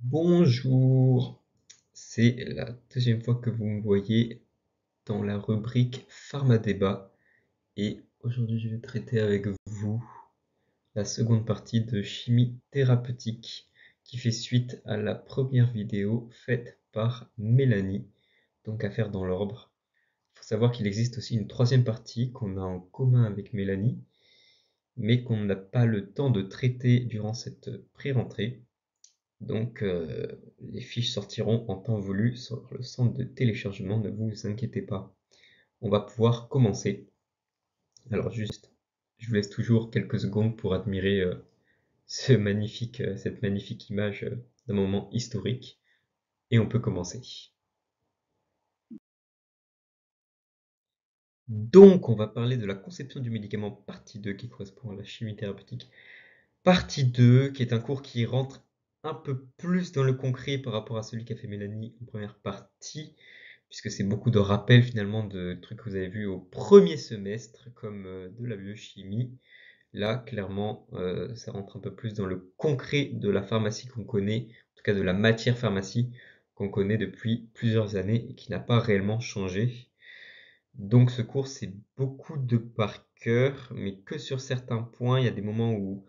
Bonjour, c'est la deuxième fois que vous me voyez dans la rubrique Pharmadébat et aujourd'hui je vais traiter avec vous la seconde partie de chimie thérapeutique qui fait suite à la première vidéo faite par Mélanie, donc à faire dans l'ordre. Il faut savoir qu'il existe aussi une troisième partie qu'on a en commun avec Mélanie, mais qu'on n'a pas le temps de traiter durant cette pré-rentrée. Donc, les fiches sortiront en temps voulu sur le centre de téléchargement, ne vous inquiétez pas. On va pouvoir commencer. Alors juste, je vous laisse toujours quelques secondes pour admirer cette magnifique image d'un moment historique. Et on peut commencer. Donc, on va parler de la conception du médicament partie 2 qui correspond à la chimie thérapeutique. Partie 2, qui est un cours qui rentre un peu plus dans le concret par rapport à celui qu'a fait Mélanie en première partie, puisque c'est beaucoup de rappels finalement de trucs que vous avez vus au premier semestre, comme de la biochimie. Là, clairement, ça rentre un peu plus dans le concret de la pharmacie qu'on connaît, en tout cas de la matière pharmacie qu'on connaît depuis plusieurs années et qui n'a pas réellement changé. Donc ce cours, c'est beaucoup de par cœur, mais que sur certains points. Il y a des moments où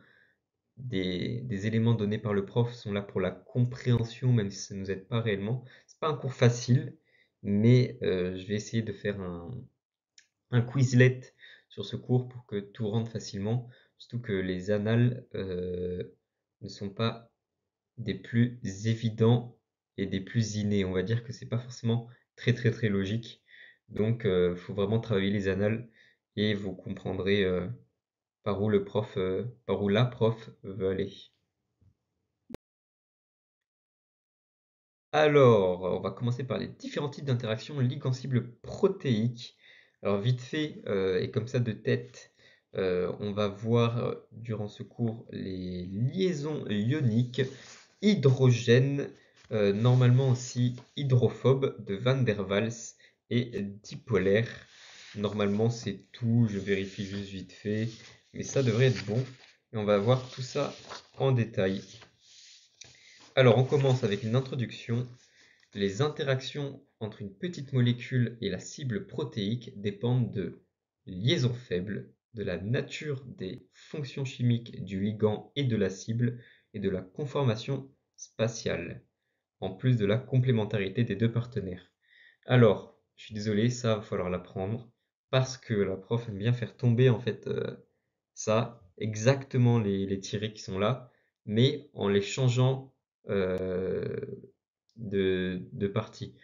des éléments donnés par le prof sont là pour la compréhension, même si ça ne nous aide pas réellement. C'est pas un cours facile, mais je vais essayer de faire un Quizlet sur ce cours pour que tout rentre facilement, surtout que les annales ne sont pas des plus évidents et des plus innés. On va dire que c'est pas forcément très logique. Donc faut vraiment travailler les annales et vous comprendrez par où la prof veut aller. Alors, on va commencer par les différents types d'interactions ligand-cible protéiques. Alors vite fait, et comme ça de tête, on va voir durant ce cours les liaisons ioniques, hydrogène, normalement aussi hydrophobe de Van der Waals et dipolaire. Normalement c'est tout, je vérifie juste vite fait, mais ça devrait être bon. Et on va voir tout ça en détail. Alors on commence avec une introduction. Les interactions entre une petite molécule et la cible protéique dépendent de liaisons faibles, de la nature des fonctions chimiques du ligand et de la cible, et de la conformation spatiale, en plus de la complémentarité des deux partenaires. Alors, je suis désolé, ça va falloir l'apprendre, parce que la prof aime bien faire tomber en fait ça, exactement les tirés qui sont là, mais en les changeant euh, de partie.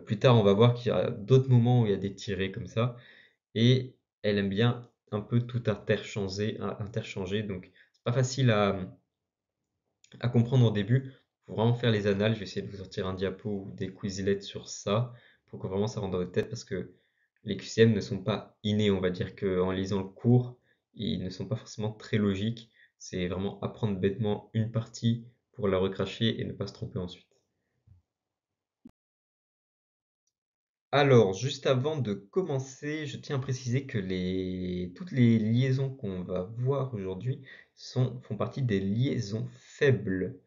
Plus tard, on va voir qu'il y a d'autres moments où il y a des tirés comme ça, et elle aime bien un peu tout interchanger, donc c'est pas facile à comprendre au début. Il faut vraiment faire les annales. Je vais essayer de vous sortir un diapo ou des Quizlets sur ça, pour que vraiment ça rentre dans votre tête, parce que les QCM ne sont pas innés, on va dire qu'en lisant le cours, ils ne sont pas forcément très logiques. C'est vraiment apprendre bêtement une partie pour la recracher et ne pas se tromper ensuite. Alors, juste avant de commencer, je tiens à préciser que toutes les liaisons qu'on va voir aujourd'hui font partie des liaisons faibles.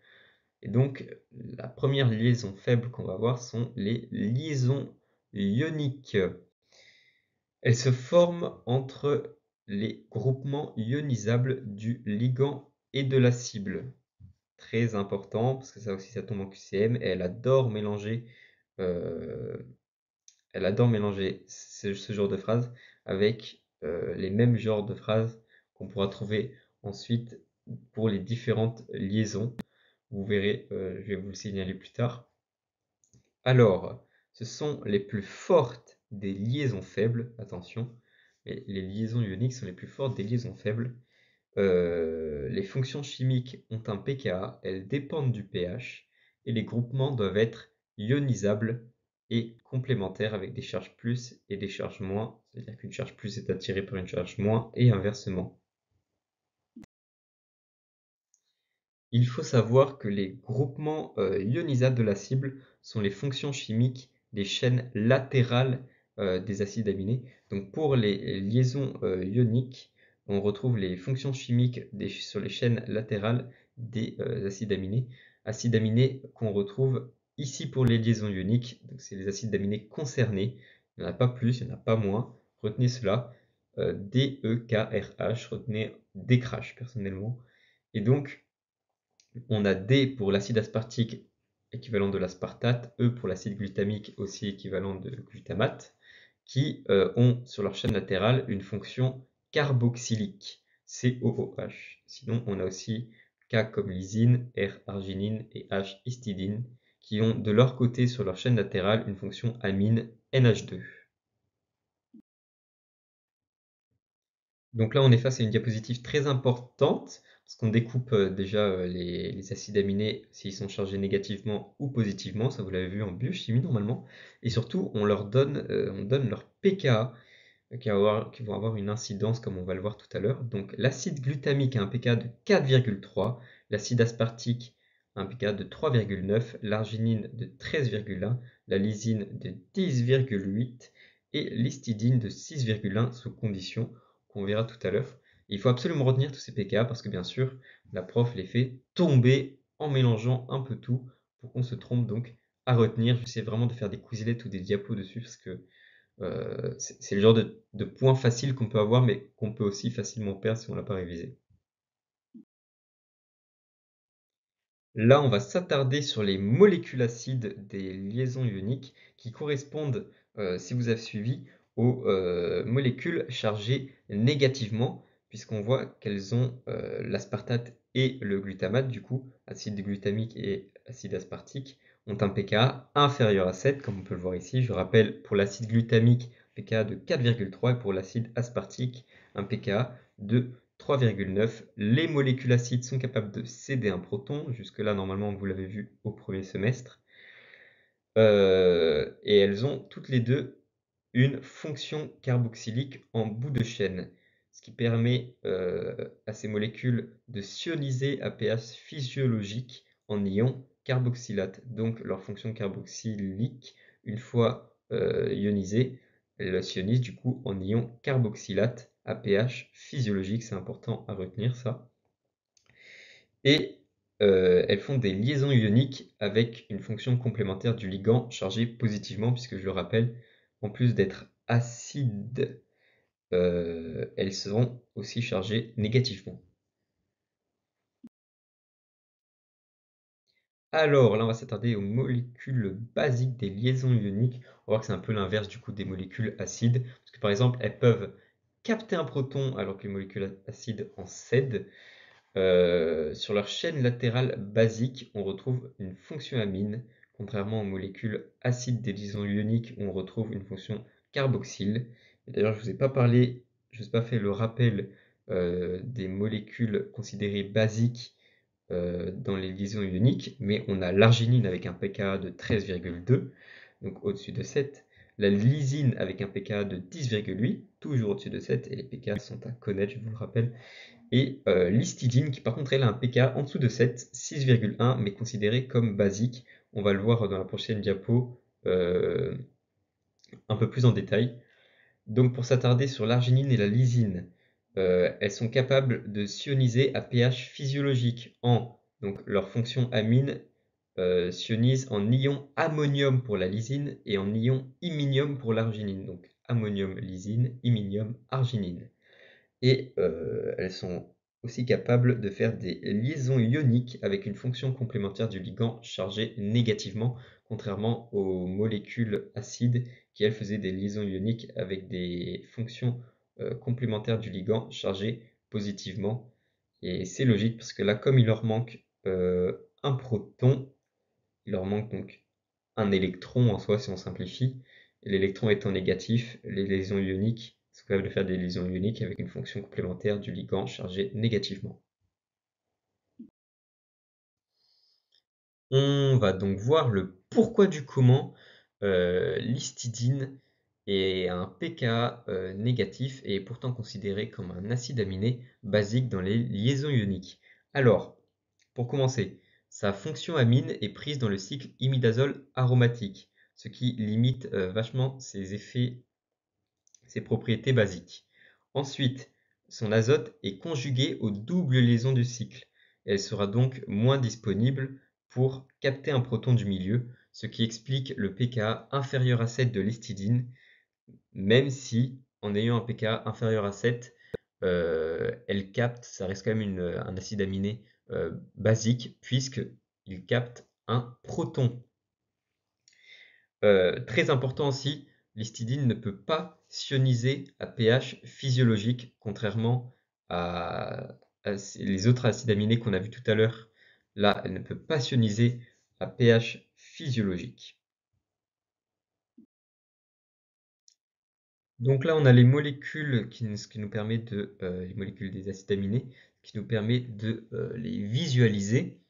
Et donc, la première liaison faible qu'on va voir sont les liaisons ioniques. Elles se forment entre les groupements ionisables du ligand et de la cible. Très important, parce que ça aussi ça tombe en QCM, et euh, elle adore mélanger ce genre de phrases avec les mêmes genres de phrases qu'on pourra trouver ensuite pour les différentes liaisons. Vous verrez, je vais vous le signaler plus tard. Alors, ce sont les plus fortes des liaisons faibles, attention, mais les liaisons ioniques sont les plus fortes des liaisons faibles. Les fonctions chimiques ont un pKa, elles dépendent du pH, et les groupements doivent être ionisables et complémentaires avec des charges plus et des charges moins, c'est-à-dire qu'une charge plus est attirée par une charge moins, et inversement. Il faut savoir que les groupements ionisables de la cible sont les fonctions chimiques des chaînes latérales des acides aminés. Donc pour les liaisons ioniques, on retrouve les fonctions chimiques sur les chaînes latérales des acides aminés. acides aminés qu'on retrouve ici pour les liaisons ioniques. Donc c'est les acides aminés concernés. Il n'y en a pas plus, il n'y en a pas moins. Retenez cela. DEKRH, retenez DCRH personnellement. Et donc, on a D pour l'acide aspartique équivalent de l'aspartate, E pour l'acide glutamique aussi équivalent de glutamate, qui ont sur leur chaîne latérale une fonction carboxylique, COOH. Sinon, on a aussi K comme lysine, R arginine et H histidine, qui ont de leur côté sur leur chaîne latérale une fonction amine NH2. Donc là, on est face à une diapositive très importante, parce qu'on découpe déjà les acides aminés s'ils sont chargés négativement ou positivement, ça vous l'avez vu en biochimie normalement, et surtout on donne leur pKa qui vont avoir une incidence comme on va le voir tout à l'heure. Donc l'acide glutamique a un pKa de 4,3, l'acide aspartique a un pKa de 3,9, l'arginine de 13,1, la lysine de 10,8 et l'histidine de 6,1 sous condition qu'on verra tout à l'heure. Il faut absolument retenir tous ces pKa parce que bien sûr la prof les fait tomber en mélangeant un peu tout pour qu'on se trompe. Donc à retenir. J'essaie vraiment de faire des quizlets ou des diapos dessus parce que c'est le genre de points faciles qu'on peut avoir, mais qu'on peut aussi facilement perdre si on l'a pas révisé. Là, on va s'attarder sur les molécules acides des liaisons ioniques qui correspondent, si vous avez suivi, aux molécules chargées négativement, puisqu'on voit qu'elles ont l'aspartate et le glutamate, du coup, acide glutamique et acide aspartique, ont un pKa inférieur à 7, comme on peut le voir ici. Je rappelle, pour l'acide glutamique, pKa de 4,3 et pour l'acide aspartique, un pKa de 3,9. Les molécules acides sont capables de céder un proton. Jusque-là, normalement, vous l'avez vu au premier semestre. Et elles ont toutes les deux une fonction carboxylique en bout de chaîne, ce qui permet à ces molécules de s'ioniser à pH physiologique en ion carboxylate. Donc leur fonction carboxylique, une fois ionisée, elle s'ionise du coup en ion carboxylate à pH physiologique, c'est important à retenir ça. Et elles font des liaisons ioniques avec une fonction complémentaire du ligand chargé positivement, puisque je le rappelle, en plus d'être acides, elles seront aussi chargées négativement. Alors là, on va s'attarder aux molécules basiques des liaisons ioniques. On va voir que c'est un peu l'inverse du coup des molécules acides, parce que par exemple, elles peuvent capter un proton alors que les molécules acides en cèdent. Sur leur chaîne latérale basique, on retrouve une fonction amine, contrairement aux molécules acides des liaisons ioniques où on retrouve une fonction carboxyle. D'ailleurs, je ne vous ai pas parlé, je ne vous ai pas fait le rappel des molécules considérées basiques dans les liaisons ioniques, mais on a l'arginine avec un pKa de 13,2, donc au-dessus de 7, la lysine avec un pKa de 10,8, toujours au-dessus de 7, et les pKa sont à connaître, je vous le rappelle, et l'histidine qui par contre elle a un pKa en dessous de 7, 6,1, mais considéré comme basique. On va le voir dans la prochaine diapo un peu plus en détail. Donc pour s'attarder sur l'arginine et la lysine, elles sont capables de s'ioniser à pH physiologique donc leur fonction amine s'ionise en ion ammonium pour la lysine et en ion iminium pour l'arginine. Donc ammonium, lysine, iminium, arginine. Et elles sont aussi capables de faire des liaisons ioniques avec une fonction complémentaire du ligand chargé négativement, contrairement aux molécules acides qui elles faisaient des liaisons ioniques avec des fonctions complémentaires du ligand chargé positivement. Et c'est logique parce que là, comme il leur manque un proton, il leur manque donc un électron en soi si on simplifie. Et l'électron étant négatif, les liaisons ioniques sont capables de faire des liaisons ioniques avec une fonction complémentaire du ligand chargé négativement. On va donc voir le pourquoi du comment l'histidine est un pKa négatif et est pourtant considéré comme un acide aminé basique dans les liaisons ioniques. Alors, pour commencer, sa fonction amine est prise dans le cycle imidazole aromatique, ce qui limite vachement ses effets, ses propriétés basiques. Ensuite, son azote est conjugué aux doubles liaisons du cycle. Elle sera donc moins disponible pour capter un proton du milieu, ce qui explique le pKa inférieur à 7 de l'histidine, même si en ayant un pKa inférieur à 7, elle capte, ça reste quand même un acide aminé basique, puisqu'il capte un proton. Très important aussi, l'histidine ne peut pas sioniser à pH physiologique, contrairement à les autres acides aminés qu'on a vus tout à l'heure. Là, elle ne peut pas sioniser à pH physiologique. Donc là, on a les molécules qui nous permet les molécules des acides aminés, qui nous permet de les visualiser.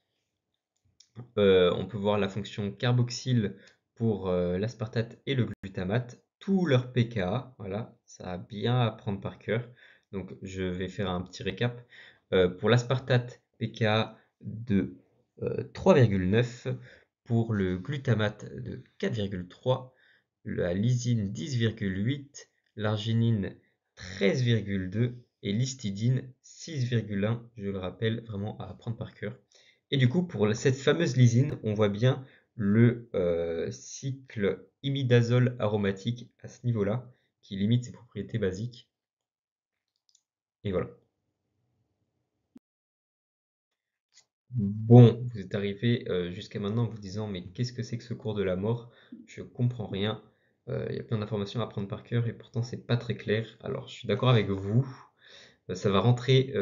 On peut voir la fonction carboxyle pour l'aspartate et le glutamate, tous leurs pKa, voilà, ça a bien à apprendre par cœur. Donc je vais faire un petit récap. Pour l'aspartate, pKa de 3,9, pour le glutamate de 4,3, la lysine 10,8, l'arginine 13,2 et l'histidine 6,1, je le rappelle, vraiment à apprendre par cœur. Et du coup, pour cette fameuse lysine, on voit bien le cycle imidazole aromatique à ce niveau-là, qui limite ses propriétés basiques. Et voilà. Bon, vous êtes arrivé jusqu'à maintenant en vous disant, mais qu'est-ce que c'est que ce cours de la mort? Je comprends rien. Il y a plein d'informations à apprendre par cœur et pourtant c'est pas très clair. Alors je suis d'accord avec vous, ça va rentrer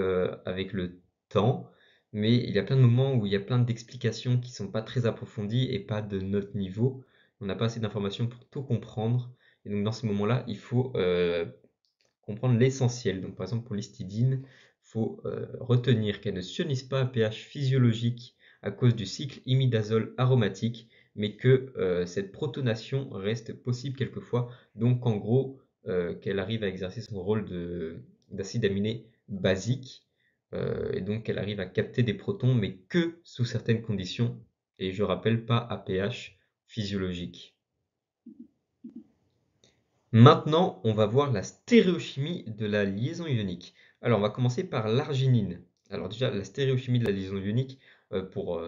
avec le temps, mais il y a plein de moments où il y a plein d'explications qui sont pas très approfondies et pas de notre niveau. On n'a pas assez d'informations pour tout comprendre. Et donc dans ces moments-là, il faut comprendre l'essentiel. Donc par exemple pour l'histidine, il faut retenir qu'elle ne sionise pas à pH physiologique à cause du cycle imidazole aromatique, mais que cette protonation reste possible quelquefois. Donc en gros, qu'elle arrive à exercer son rôle d'acide aminé basique, et donc qu'elle arrive à capter des protons, mais que sous certaines conditions, et je rappelle pas à pH physiologique. Maintenant, on va voir la stéréochimie de la liaison ionique. Alors, on va commencer par l'arginine. Alors déjà, la stéréochimie de la liaison ionique, pour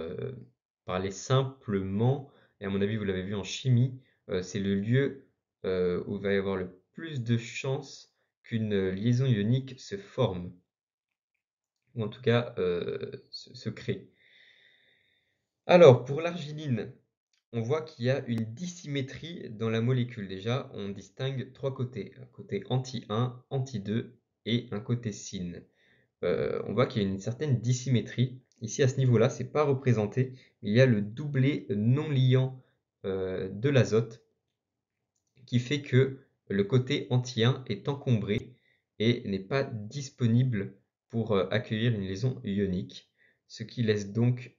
parler simplement, et à mon avis, vous l'avez vu en chimie, c'est le lieu où il va y avoir le plus de chances qu'une liaison ionique se forme, ou en tout cas se crée. Alors, pour l'arginine, on voit qu'il y a une dissymétrie dans la molécule. Déjà, on distingue trois côtés. Un côté anti-1, anti-2 et un côté syn. On voit qu'il y a une certaine dissymétrie. Ici, à ce niveau-là, ce n'est pas représenté. Il y a le doublet non liant de l'azote qui fait que le côté anti-1 est encombré et n'est pas disponible pour accueillir une liaison ionique, ce qui laisse donc,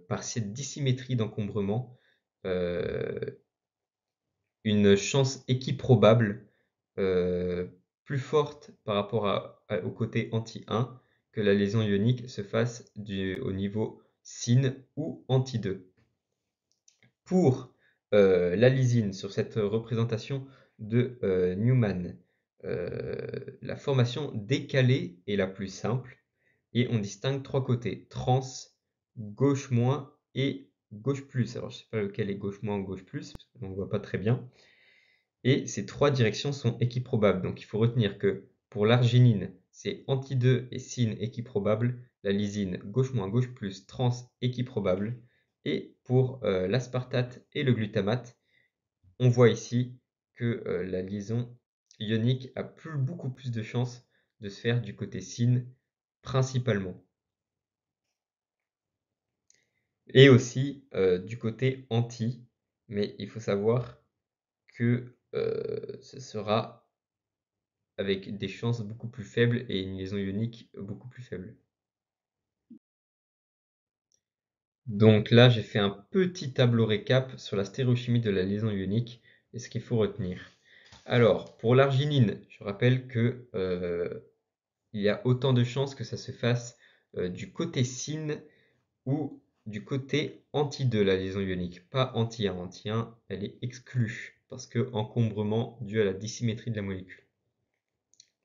par cette dissymétrie d'encombrement, une chance équiprobable plus forte par rapport au côté anti-1 que la liaison ionique se fasse au niveau syn ou anti-2. Pour la lysine, sur cette représentation de Newman, la formation décalée est la plus simple et on distingue trois côtés, trans, gauche moins et gauche plus. Alors je ne sais pas lequel est gauche moins ou gauche plus, on ne voit pas très bien. Et ces trois directions sont équiprobables. Donc il faut retenir que pour l'arginine, c'est anti-2 et syn équiprobable, la lysine gauche moins gauche plus trans équiprobable. Et pour l'aspartate et le glutamate, on voit ici que la liaison ionique a beaucoup plus de chances de se faire du côté syn principalement. Et aussi du côté anti, mais il faut savoir que ce sera avec des chances beaucoup plus faibles et une liaison ionique beaucoup plus faible. Donc là, j'ai fait un petit tableau récap sur la stéréochimie de la liaison ionique et ce qu'il faut retenir. Alors, pour l'arginine, je rappelle que il y a autant de chances que ça se fasse du côté syn ou du côté anti-2, la liaison ionique, pas anti-1. Anti-1, elle est exclue parce que encombrement dû à la dissymétrie de la molécule.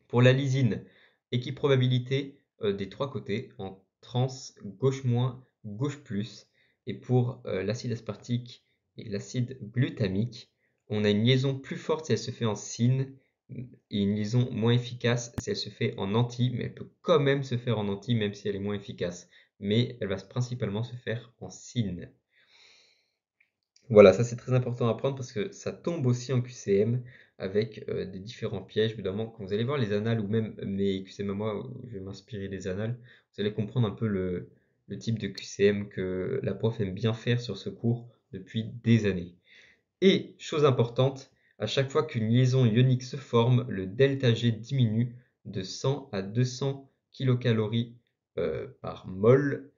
Pour la lysine, équiprobabilité des trois côtés, en trans, gauche moins, gauche plus. Et pour l'acide aspartique et l'acide glutamique, on a une liaison plus forte si elle se fait en syn et une liaison moins efficace si elle se fait en anti, mais elle peut quand même se faire en anti même si elle est moins efficace. Mais elle va principalement se faire en syn. Voilà, ça c'est très important à apprendre parce que ça tombe aussi en QCM avec des différents pièges. Évidemment, quand vous allez voir les annales ou même mes QCM à moi, où je vais m'inspirer des annales, vous allez comprendre un peu le type de QCM que la prof aime bien faire sur ce cours depuis des années. Et, chose importante, à chaque fois qu'une liaison ionique se forme, le delta G diminue de 100 à 200 kcal par mol,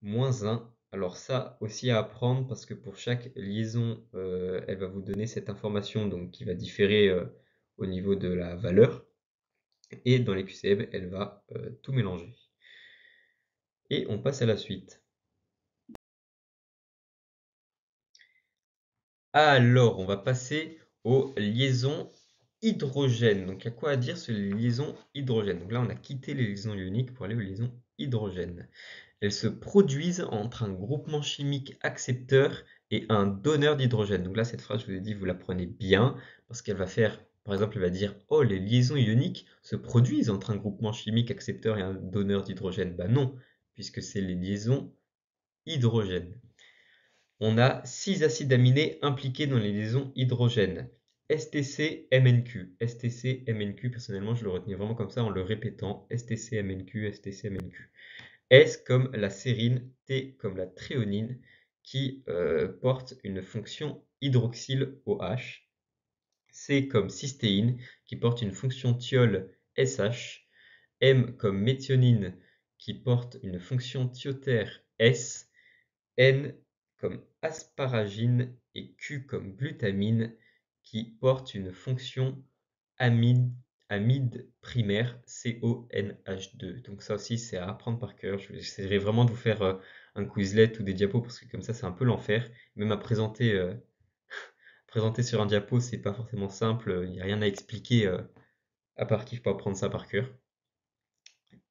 moins 1. Alors ça aussi à apprendre parce que pour chaque liaison, elle va vous donner cette information donc, qui va différer au niveau de la valeur. Et dans les QCM, elle va tout mélanger. Et on passe à la suite. Alors, on va passer aux liaisons hydrogènes. Donc, il y a quoi à dire sur les liaisons hydrogènes? Donc là, on a quitté les liaisons ioniques pour aller aux liaisons hydrogènes. Elles se produisent entre un groupement chimique accepteur et un donneur d'hydrogène. Donc là, cette phrase, je vous ai dit, vous la prenez bien, parce qu'elle va faire, par exemple, elle va dire, oh, les liaisons ioniques se produisent entre un groupement chimique accepteur et un donneur d'hydrogène. Ben non, puisque c'est les liaisons hydrogènes. On a 6 acides aminés impliqués dans les liaisons hydrogènes. STC-MNQ. STC-MNQ, personnellement, je le retenais vraiment comme ça en le répétant. STC-MNQ, STC-MNQ. S comme la sérine, T comme la thréonine, qui porte une fonction hydroxyle OH. C comme cystéine, qui porte une fonction thiol SH. M comme méthionine, qui porte une fonction thiotaire S. N comme asparagine et Q comme glutamine, qui porte une fonction amide primaire, CONH2. Donc ça aussi, c'est à apprendre par cœur. J'essaierai vraiment de vous faire un Quizlet ou des diapos, parce que comme ça, c'est un peu l'enfer. Même à présenter sur un diapo, c'est pas forcément simple. Il n'y a rien à expliquer à part qu'il faut apprendre ça par cœur.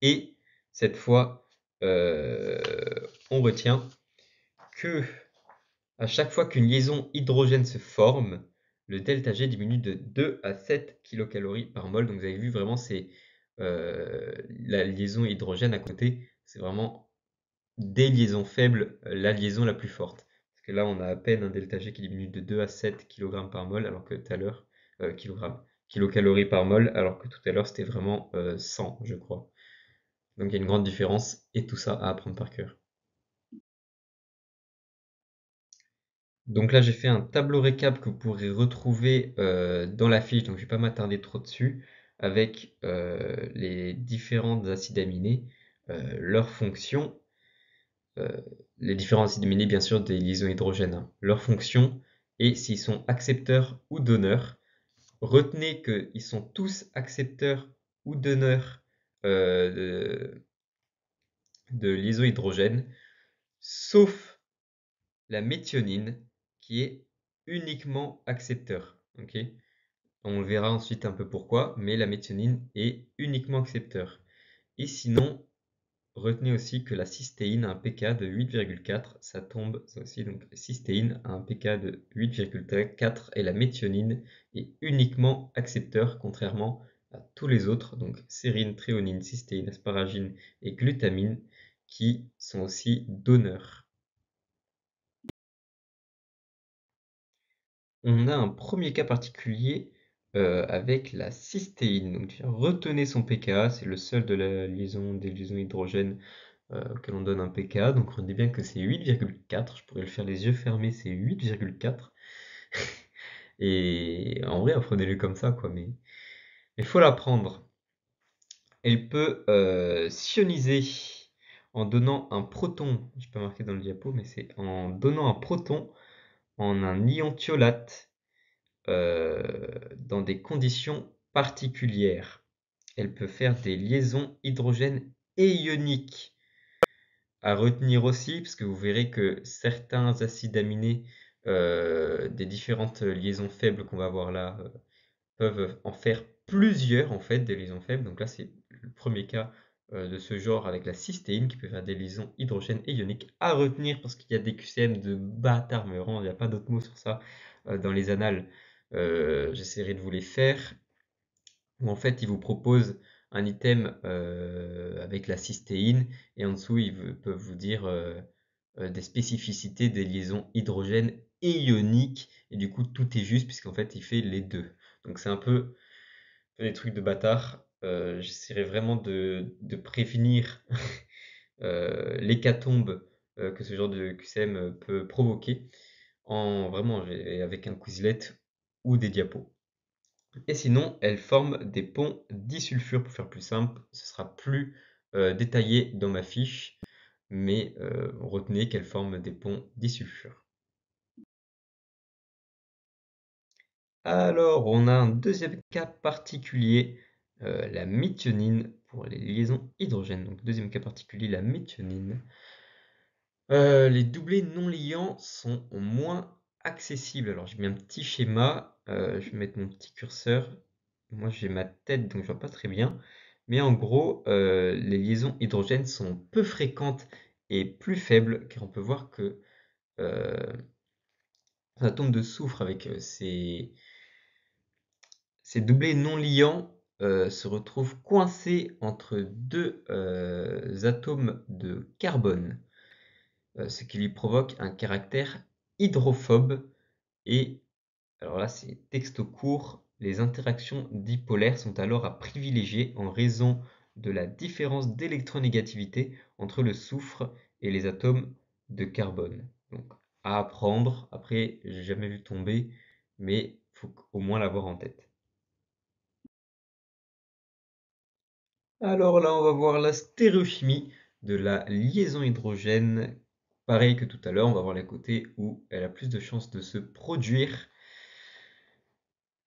Et cette fois, on retient que à chaque fois qu'une liaison hydrogène se forme, le delta G diminue de 2 à 7 kcal par mol. Donc vous avez vu vraiment, c'est la liaison hydrogène à côté, c'est vraiment des liaisons faibles, la liaison la plus forte. Parce que là, on a à peine un delta G qui diminue de 2 à 7 kg par mol, alors que tout à l'heure, kilocalories par mol, alors que tout à l'heure, c'était vraiment 100, je crois. Donc il y a une grande différence, et tout ça à apprendre par cœur. Donc là, j'ai fait un tableau récap que vous pourrez retrouver dans la fiche, donc je ne vais pas m'attarder trop dessus, avec les différents acides aminés, leurs fonctions, les différents acides aminés bien sûr des liaisons hydrogènes, hein, leurs fonctions et s'ils sont accepteurs ou donneurs. Retenez qu'ils sont tous accepteurs ou donneurs de liaisons hydrogènes, sauf la méthionine qui est uniquement accepteur. Okay, on verra ensuite un peu pourquoi, mais la méthionine est uniquement accepteur. Et sinon, retenez aussi que la cystéine a un pK de 8,4, ça tombe, ça aussi, donc cystéine a un pK de 8,4 et la méthionine est uniquement accepteur, contrairement à tous les autres, donc sérine, thréonine, cystéine, asparagine et glutamine, qui sont aussi donneurs. On a un premier cas particulier avec la cystéine. Donc retenez son pKa, c'est le seul de la liaison des liaisons hydrogènes auquel on donne un pKa. Donc retenez bien que c'est 8,4. Je pourrais le faire les yeux fermés, c'est 8,4. Et en vrai, apprenez-le comme ça, quoi. Mais il faut l'apprendre. Elle peut s'ioniser en donnant un proton. Je peux marquer dans le diapo, mais c'est en donnant un proton en un ion thiolate. Dans des conditions particulières. Elle peut faire des liaisons hydrogène et ioniques. À retenir aussi, parce que vous verrez que certains acides aminés des différentes liaisons faibles qu'on va voir là peuvent en faire plusieurs en fait des liaisons faibles. Donc là c'est le premier cas de ce genre avec la cystéine qui peut faire des liaisons hydrogène et ioniques à retenir parce qu'il y a des QCM de bâtards, mais vraiment il n'y a pas d'autre mot sur ça dans les annales. J'essaierai de vous les faire. Où en fait, il vous propose un item avec la cystéine et en dessous, ils peuvent vous dire des spécificités des liaisons hydrogène et ioniques. Et du coup, tout est juste puisqu'en fait, il fait les deux. Donc c'est un peu des trucs de bâtard. J'essaierai vraiment de prévenir l'hécatombe que ce genre de QCM peut provoquer en vraiment avec un Quizlet ou des diapos. Et sinon, elles forment des ponts disulfure pour faire plus simple. Ce sera plus détaillé dans ma fiche, mais retenez qu'elles forment des ponts disulfure. Alors, on a un deuxième cas particulier, la méthionine pour les liaisons hydrogène. Donc, deuxième cas particulier, la méthionine. Les doublés non liants sont moins accessibles. Alors, j'ai mis un petit schéma. Je vais mettre mon petit curseur. Moi, j'ai ma tête, donc je vois pas très bien. Mais en gros, les liaisons hydrogènes sont peu fréquentes et plus faibles, car on peut voir que un atome de soufre avec ces doublés non liants se retrouvent coincés entre deux atomes de carbone, ce qui lui provoque un caractère hydrophobe. Et alors là, c'est texte court. Les interactions dipolaires sont alors à privilégier en raison de la différence d'électronégativité entre le soufre et les atomes de carbone. Donc à apprendre. Après, j'ai jamais vu tomber, mais il faut au moins l'avoir en tête. Alors là, on va voir la stéréochimie de la liaison hydrogène. Pareil que tout à l'heure, on va voir les côtés où elle a plus de chances de se produire.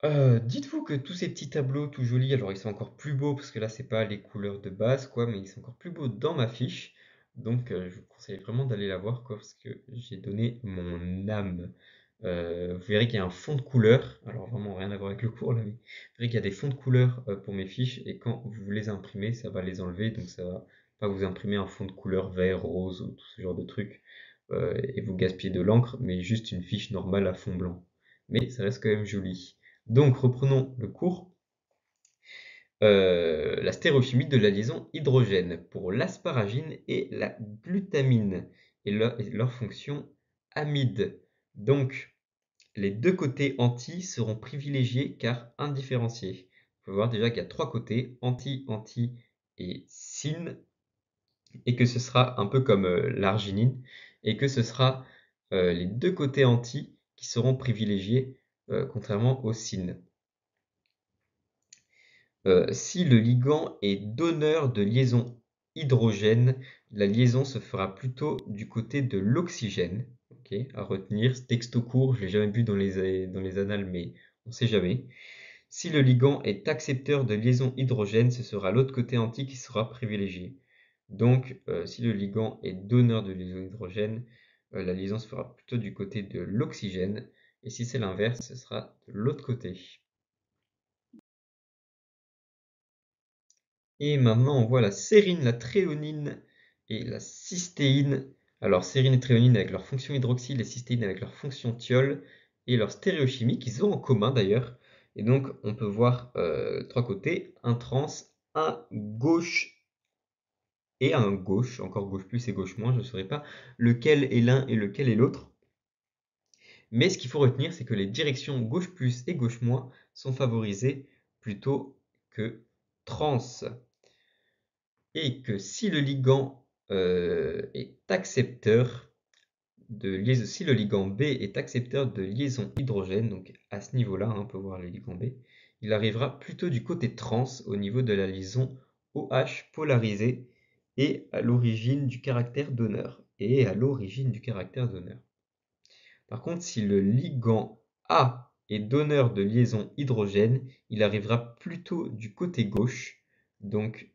Dites-vous que tous ces petits tableaux tout jolis, alors ils sont encore plus beaux parce que là c'est pas les couleurs de base quoi, mais ils sont encore plus beaux dans ma fiche. Donc je vous conseille vraiment d'aller la voir quoi, parce que j'ai donné mon âme. Vous verrez qu'il y a un fond de couleur, alors vraiment rien à voir avec le cours là, mais vous verrez qu'il y a des fonds de couleur pour mes fiches et quand vous les imprimez, ça va les enlever, donc ça va pas vous imprimer un fond de couleur vert, rose ou tout ce genre de trucs et vous gaspiller de l'encre, mais juste une fiche normale à fond blanc. Mais ça reste quand même joli. Donc reprenons le cours. La stéréochimie de la liaison hydrogène pour l'asparagine et la glutamine et leur fonction amide. Donc les deux côtés anti seront privilégiés car indifférenciés. On peut voir déjà qu'il y a trois côtés, anti, anti et syn, et que ce sera un peu comme l'arginine, et que ce sera les deux côtés anti qui seront privilégiés contrairement au syn. Si le ligand est donneur de liaison hydrogène, la liaison se fera plutôt du côté de l'oxygène. Ok, à retenir, ce texte court, je l'ai jamais vu dans les annales, mais on ne sait jamais. Si le ligand est accepteur de liaison hydrogène, ce sera l'autre côté anti qui sera privilégié. Donc, si le ligand est donneur de liaison hydrogène, la liaison se fera plutôt du côté de l'oxygène. Et si c'est l'inverse, ce sera de l'autre côté. Et maintenant, on voit la sérine, la thréonine et la cystéine. Alors, sérine et thréonine avec leur fonction hydroxyle et cystéine avec leur fonction thiol et leur stéréochimie qu'ils ont en commun d'ailleurs. Et donc, on peut voir trois côtés, un trans, un gauche et un gauche, encore gauche plus et gauche moins, je ne saurais pas lequel est l'un et lequel est l'autre. Mais ce qu'il faut retenir, c'est que les directions gauche plus et gauche moins sont favorisées plutôt que trans. Et que si le ligand est accepteur de liaison, si le ligand B est accepteur de liaison hydrogène, donc à ce niveau-là, on peut voir le ligand B, il arrivera plutôt du côté trans au niveau de la liaison OH polarisée et à l'origine du caractère donneur. Par contre, si le ligand A est donneur de liaison hydrogène, il arrivera plutôt du côté gauche, donc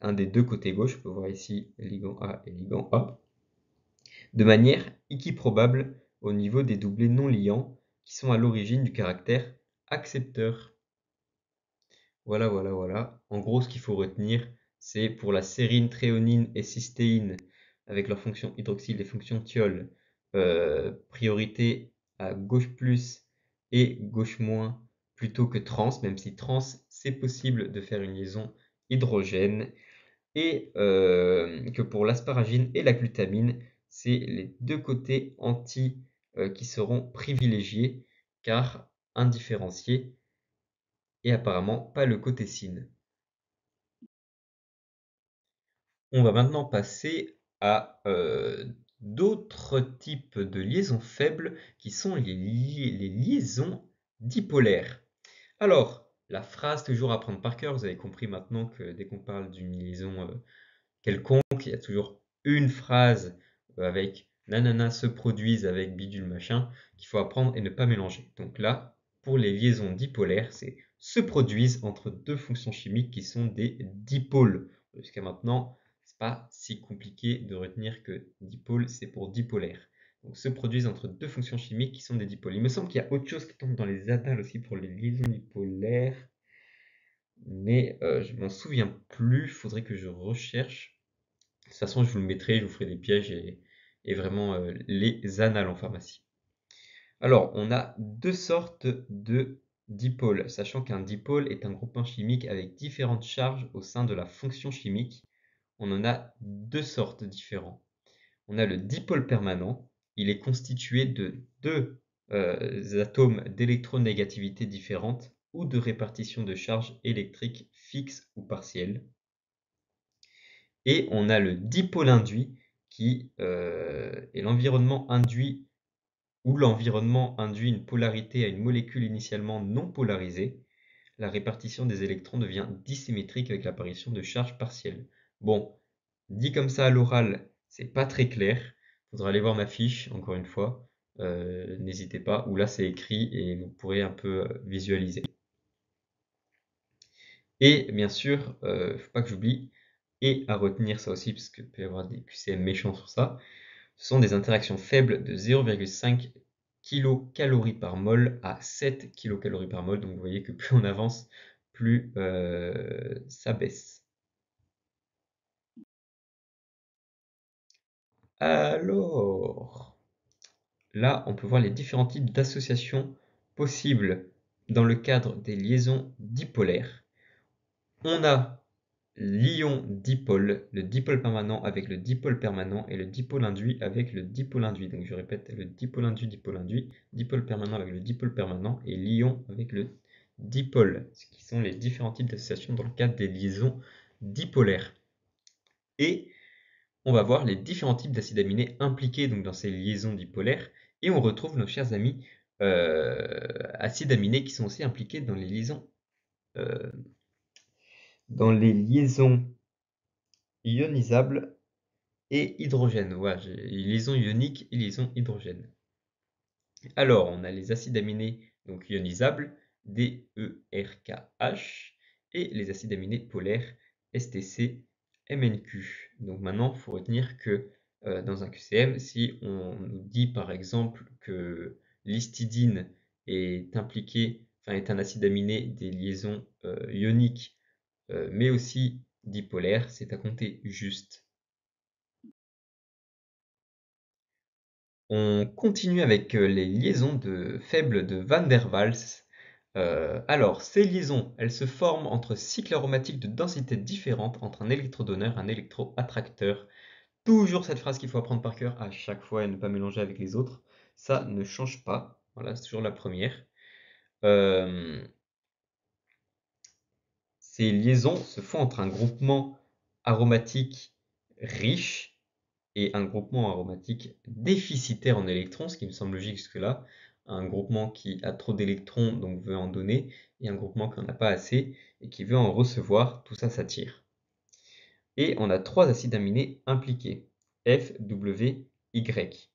un des deux côtés gauche, on peut voir ici ligand A et ligand A, de manière équiprobable au niveau des doublés non liants qui sont à l'origine du caractère accepteur. Voilà. En gros, ce qu'il faut retenir, c'est pour la sérine, tréonine et cystéine, avec leurs fonctions hydroxyle et fonctions thiol, priorité à gauche plus et gauche moins plutôt que trans, même si trans, c'est possible de faire une liaison hydrogène. Et que pour l'asparagine et la glutamine, c'est les deux côtés anti qui seront privilégiés car indifférenciés et apparemment pas le côté syn. On va maintenant passer à d'autres types de liaisons faibles qui sont les liaisons dipolaires. Alors, la phrase toujours à prendre par cœur, vous avez compris maintenant que dès qu'on parle d'une liaison quelconque, il y a toujours une phrase avec nanana se produisent avec bidule machin qu'il faut apprendre et ne pas mélanger. Donc là, pour les liaisons dipolaires, c'est se produisent entre deux fonctions chimiques qui sont des dipôles. Jusqu'à maintenant, c'est pas si compliqué de retenir que dipôle, c'est pour dipolaire. Donc se produisent entre deux fonctions chimiques qui sont des dipôles. Il me semble qu'il y a autre chose qui tombe dans les annales aussi pour les liaisons dipolaires, mais je m'en souviens plus, il faudrait que je recherche. De toute façon, je vous le mettrai, je vous ferai des pièges et vraiment les annales en pharmacie. Alors, on a deux sortes de dipôles, sachant qu'un dipôle est un groupement chimique avec différentes charges au sein de la fonction chimique. On en a deux sortes différents. On a le dipôle permanent. Il est constitué de deux atomes d'électronégativité différentes ou de répartition de charges électriques fixes ou partielles. Et on a le dipôle induit qui est l'environnement induit où l'environnement induit une polarité à une molécule initialement non polarisée. La répartition des électrons devient dissymétrique avec l'apparition de charges partielles. Bon, dit comme ça à l'oral, c'est pas très clair. Faudra aller voir ma fiche, encore une fois. N'hésitez pas, où là c'est écrit et vous pourrez un peu visualiser. Et bien sûr, faut pas que j'oublie, et à retenir ça aussi, parce qu'il peut y avoir des QCM méchants sur ça, ce sont des interactions faibles de 0,5 kcal par mol à 7 kcal par mol. Donc vous voyez que plus on avance, plus ça baisse. Alors, là, on peut voir les différents types d'associations possibles dans le cadre des liaisons dipolaires. On a l'ion dipôle, le dipôle permanent avec le dipôle permanent et le dipôle induit avec le dipôle induit. Donc je répète, le dipôle induit, dipôle permanent avec le dipôle permanent et l'ion avec le dipôle, ce qui sont les différents types d'associations dans le cadre des liaisons dipolaires. Et on va voir les différents types d'acides aminés impliqués donc, dans ces liaisons dipolaires et on retrouve nos chers amis acides aminés qui sont aussi impliqués dans les liaisons ionisables et hydrogène. Voilà, liaison ionique et liaison hydrogène. Alors, on a les acides aminés donc ionisables, DERKH, et les acides aminés polaires, STC, MNQ. Donc maintenant, il faut retenir que dans un QCM, si on nous dit par exemple que l'histidine est impliqué, enfin est un acide aminé des liaisons ioniques, mais aussi dipolaires, c'est à compter juste. On continue avec les liaisons faibles de Van der Waals. Alors, ces liaisons, elles se forment entre cycles aromatiques de densité différente entre un électrodonneur et un électroattracteur. Toujours cette phrase qu'il faut apprendre par cœur à chaque fois et ne pas mélanger avec les autres. Ça ne change pas. Voilà, c'est toujours la première. Ces liaisons se font entre un groupement aromatique riche et un groupement aromatique déficitaire en électrons, ce qui me semble logique jusque-là. Un groupement qui a trop d'électrons, donc veut en donner, et un groupement qui n'en a pas assez et qui veut en recevoir, tout ça s'attire. Et on a trois acides aminés impliqués, F, W, Y.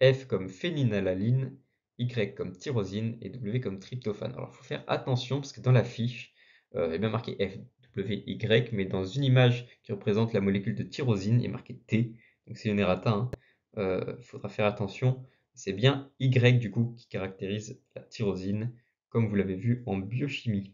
F comme phénylalanine, Y comme tyrosine et W comme tryptophane. Alors il faut faire attention parce que dans la fiche, il est bien marqué F, W, Y, mais dans une image qui représente la molécule de tyrosine, il est marqué T. Donc c'est une errata, il faudra faire attention. C'est bien Y du coup qui caractérise la tyrosine, comme vous l'avez vu en biochimie.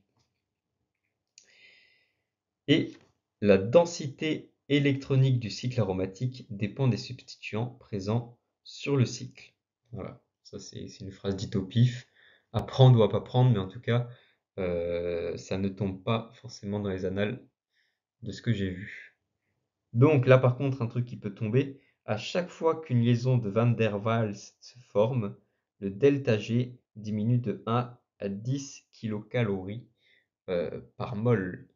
Et La densité électronique du cycle aromatique dépend des substituants présents sur le cycle. Voilà, ça c'est une phrase dite au pif. À prendre ou à pas prendre, mais en tout cas, ça ne tombe pas forcément dans les annales de ce que j'ai vu. Donc là, par contre, un truc qui peut tomber, à chaque fois qu'une liaison de Van der Waals se forme, le delta G diminue de 1 à 10 kilocalories par mol.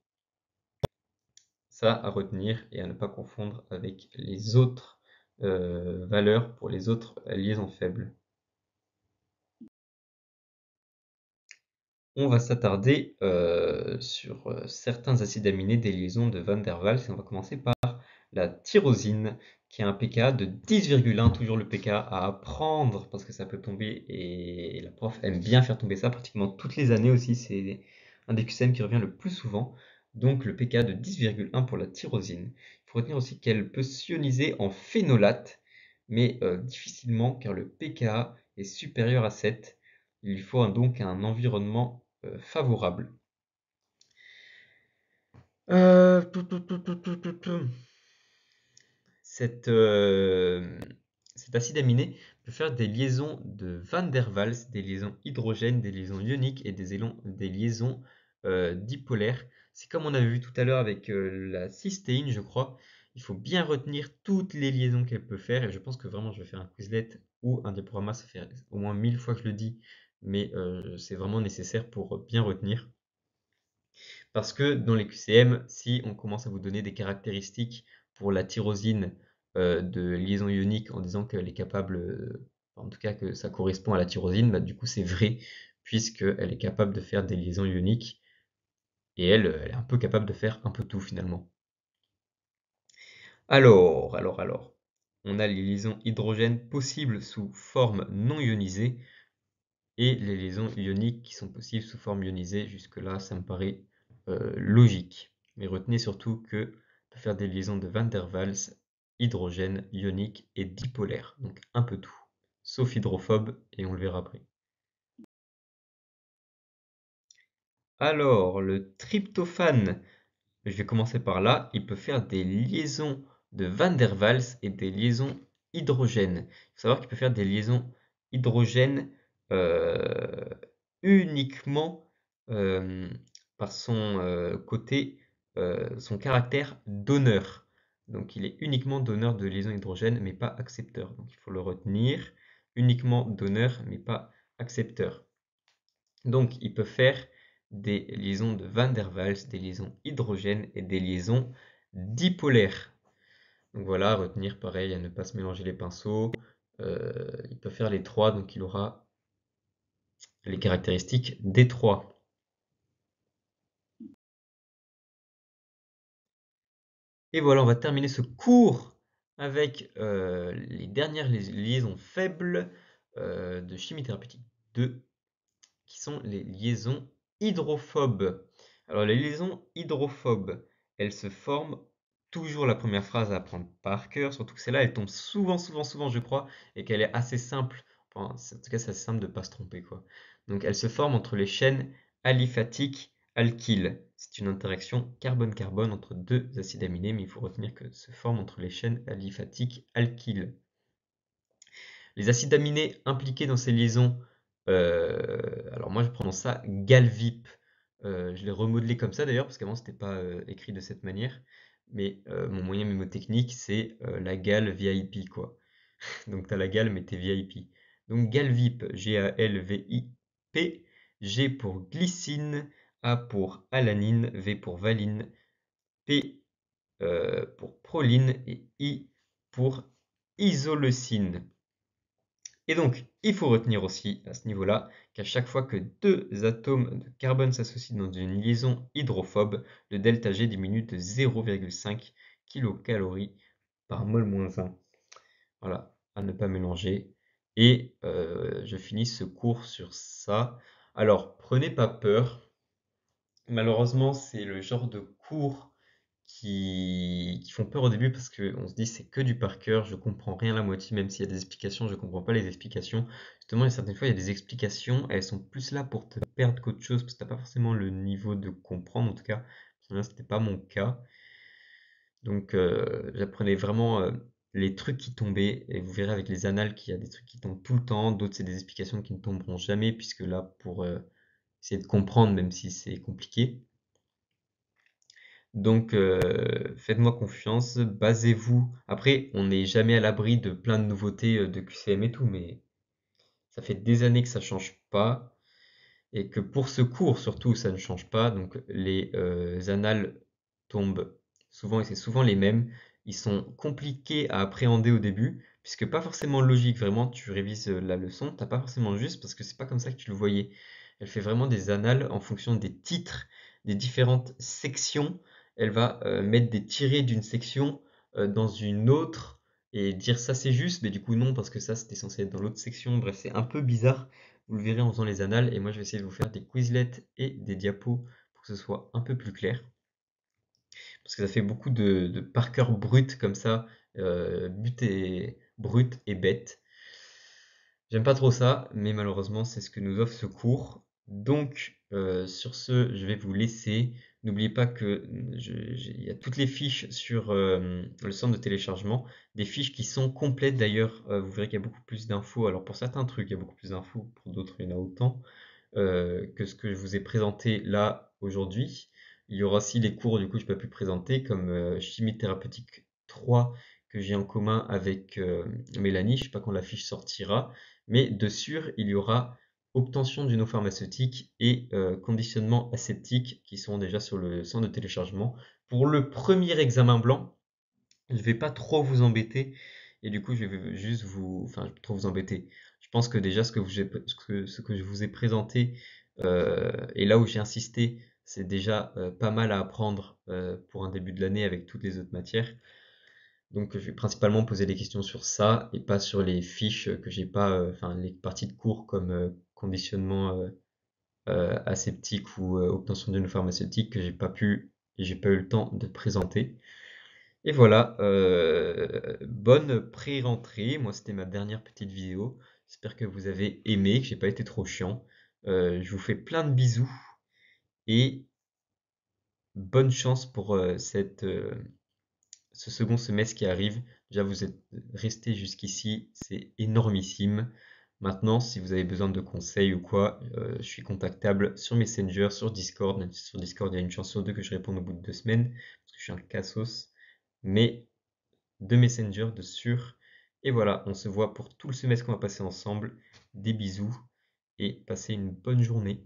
Ça à retenir et à ne pas confondre avec les autres valeurs pour les autres liaisons faibles. On va s'attarder sur certains acides aminés des liaisons de Van der Waals et on va commencer par la tyrosine qui a un pKa de 10,1, toujours le pKa à apprendre parce que ça peut tomber et la prof aime bien faire tomber ça pratiquement toutes les années aussi, c'est un des QCM qui revient le plus souvent. Donc le pKa de 10,1 pour la tyrosine. Il faut retenir aussi qu'elle peut s'ioniser en phénolate, mais difficilement car le pKa est supérieur à 7. Il faut donc un environnement favorable. Cet acide aminé peut faire des liaisons de Van der Waals, des liaisons hydrogènes, des liaisons ioniques et des liaisons dipolaires. C'est comme on avait vu tout à l'heure avec la cystéine, je crois. Il faut bien retenir toutes les liaisons qu'elle peut faire. Et je pense que vraiment, je vais faire un Quizlet ou un diaporama. Ça fait au moins 1000 fois que je le dis. Mais c'est vraiment nécessaire pour bien retenir. Parce que dans les QCM, si on commence à vous donner des caractéristiques pour la tyrosine de liaison ionique en disant qu'elle est capable, en tout cas que ça correspond à la tyrosine, bah, du coup c'est vrai, puisqu'elle est capable de faire des liaisons ioniques, et elle est un peu capable de faire un peu tout finalement. Alors, on a les liaisons hydrogènes possibles sous forme non ionisée, et les liaisons ioniques qui sont possibles sous forme ionisée. Jusque-là, ça me paraît logique. Mais retenez surtout que on peut faire des liaisons de Van der Waals, hydrogène, ionique et dipolaire. Donc un peu tout, sauf hydrophobe, et on le verra après. Alors, le tryptophane, je vais commencer par là, il peut faire des liaisons de Van der Waals et des liaisons hydrogènes. Il faut savoir qu'il peut faire des liaisons hydrogènes uniquement par son côté, son caractère donneur. Donc il est uniquement donneur de liaison hydrogène, mais pas accepteur. Donc il faut le retenir, uniquement donneur, mais pas accepteur. Donc il peut faire des liaisons de Van der Waals, des liaisons hydrogènes et des liaisons dipolaires. Donc voilà, à retenir pareil, à ne pas se mélanger les pinceaux. Il peut faire les trois, donc il aura les caractéristiques des trois. Et voilà, on va terminer ce cours avec les dernières liaisons faibles de chimie thérapeutique 2, qui sont les liaisons hydrophobes. Alors les liaisons hydrophobes, elles se forment toujours la première phrase à apprendre par cœur, surtout que celle-là, elle tombe souvent, je crois, et qu'elle est assez simple. Enfin, en tout cas, c'est assez simple de ne pas se tromper, quoi. Donc elle se forme entre les chaînes aliphatiques alkyle. C'est une interaction carbone-carbone entre deux acides aminés, mais il faut retenir que se forme entre les chaînes aliphatiques alkyle. Les acides aminés impliqués dans ces liaisons, alors moi je prononce ça GalVip. Je l'ai remodelé comme ça d'ailleurs, parce qu'avant c'était pas écrit de cette manière. Mais mon moyen mémotechnique, c'est la gal VIP, quoi. Donc tu as la gal, mais t'es VIP. Donc GalVip, G-A-L-V-I-P, G pour glycine, A pour alanine, V pour valine, P pour proline et I pour isoleucine. Et donc, il faut retenir aussi à ce niveau-là qu'à chaque fois que deux atomes de carbone s'associent dans une liaison hydrophobe, le delta G diminue de 0,5 kcal par mol-1. Voilà, à ne pas mélanger. Et je finis ce cours sur ça. Alors, prenez pas peur. Malheureusement, c'est le genre de cours qui font peur au début parce qu'on se dit c'est que du par cœur, je comprends rien à la moitié, même s'il y a des explications, je comprends pas les explications. Justement, certaines fois, il y a des explications, elles sont plus là pour te perdre qu'autre chose, parce que t'as pas forcément le niveau de comprendre, en tout cas, c'était pas mon cas. Donc j'apprenais vraiment les trucs qui tombaient, et vous verrez avec les annales qu'il y a des trucs qui tombent tout le temps, d'autres c'est des explications qui ne tomberont jamais, puisque là, pour essayer de comprendre, même si c'est compliqué. Donc faites-moi confiance, basez-vous. Après, on n'est jamais à l'abri de plein de nouveautés de QCM et tout, mais ça fait des années que ça change pas, et que pour ce cours surtout, ça ne change pas. Donc les annales tombent souvent, et c'est souvent les mêmes. Ils sont compliqués à appréhender au début, puisque pas forcément logique. Vraiment, tu révises la leçon, t'as pas forcément juste, parce que c'est pas comme ça que tu le voyais. Elle fait vraiment des annales en fonction des titres, des différentes sections. Elle va mettre des tirés d'une section dans une autre et dire ça c'est juste, mais du coup non, parce que ça c'était censé être dans l'autre section. Bref, c'est un peu bizarre. Vous le verrez en faisant les annales, et moi je vais essayer de vous faire des Quizlets et des diapos pour que ce soit un peu plus clair. Parce que ça fait beaucoup de par cœur brut comme ça, but et brut et bête. J'aime pas trop ça, mais malheureusement c'est ce que nous offre ce cours. Donc sur ce, je vais vous laisser. N'oubliez pas que il y a toutes les fiches sur le centre de téléchargement, des fiches qui sont complètes d'ailleurs. Vous verrez qu'il y a beaucoup plus d'infos. Alors pour certains trucs, il y a beaucoup plus d'infos, pour d'autres, il y en a autant que ce que je vous ai présenté là aujourd'hui. Il y aura aussi les cours du coup que je n'ai pas pu présenter, comme chimie thérapeutique 3 que j'ai en commun avec Mélanie. Je ne sais pas quand la fiche sortira, mais de sûr, il y aura obtention d'une eau pharmaceutique et conditionnement aseptique qui sont déjà sur le centre de téléchargement. Pour le premier examen blanc, je vais pas trop vous embêter, et du coup je vais juste vous, enfin trop vous embêter. Je pense que déjà ce que je vous ai présenté et là où j'ai insisté, c'est déjà pas mal à apprendre pour un début de l'année avec toutes les autres matières. Donc je vais principalement poser des questions sur ça et pas sur les fiches que j'ai pas, enfin les parties de cours comme conditionnement aseptique ou obtention d'une pharmaceutique que j'ai pas pu et j'ai pas eu le temps de présenter. Et voilà, bonne pré-rentrée. Moi, c'était ma dernière petite vidéo. J'espère que vous avez aimé, que j'ai pas été trop chiant. Je vous fais plein de bisous et bonne chance pour ce second semestre qui arrive. Déjà, vous êtes restés jusqu'ici, c'est énormissime. Maintenant, si vous avez besoin de conseils ou quoi, je suis contactable sur Messenger, sur Discord. Même si sur Discord, il y a une chance sur deux que je réponde au bout de 2 semaines, parce que je suis un cassos. Mais de Messenger, de sûr. Et voilà, on se voit pour tout le semestre qu'on va passer ensemble. Des bisous et passez une bonne journée.